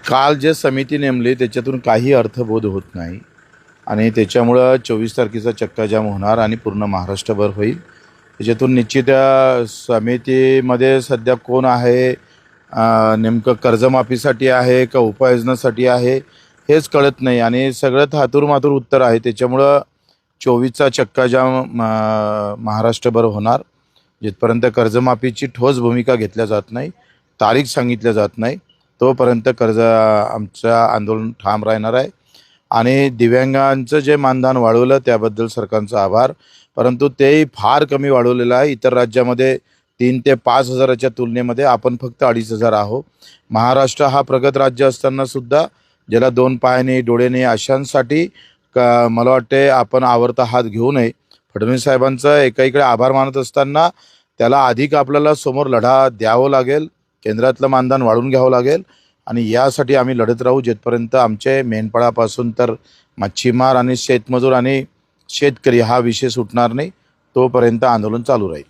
काल जे समिती नेमली त्याच्यातून काही अर्थबोध होत नाही आणि त्याच्यामुळं 24 तारखेचा चक्काजाम होणार आणि पूर्ण महाराष्ट्रभर होईल। त्याच्यातून निश्चित त्या समितीमध्ये सध्या कोण आहे, नेमकं कर्जमाफीसाठी आहे का उपाययोजनासाठी आहे हेच कळत नाही आणि सगळं थातूरमातूर उत्तर आहे। त्याच्यामुळं 24चा चक्काजाम महाराष्ट्रभर होणार। जिथपर्यंत कर्जमाफीची ठोस भूमिका घेतल्या जात नाही, तारीख सांगितल्या जात नाही, तोपर्यंत आमचं आंदोलन ठाम राहणार आहे। आणि दिव्यांगांचं जे मानधन वाढवलं त्याबद्दल सरकारचा आभार, परंतु तेही फार कमी वाढवलेलं आहे। इतर राज्यामध्ये 3 ते 5 हजाराच्या तुलनेमध्ये आपण फक्त 2,500 आहोत। महाराष्ट्र हा प्रगत राज्य असताना सुद्धा ज्याला 2 पाय नाही, डोळे नाही अशांसाठी मला वाटते आपण आवरता हात घेऊ नये। फडणवीस साहेबांचा एकाकडे आभार मानत असताना त्याला अधिक आपल्याला समोर लढा द्यावं लागेल, केंद्रातलं मानधन वाढवून घ्यावं लागेल आणि यासाठी आम्ही लढत राहू जिथपर्यंत आमचे मेंढपाळापासून तर मच्छीमार आणि शेतमजूर आणि शेतकरी हा विषय सुटणार नाही, तोपर्यंत आंदोलन चालू राहील।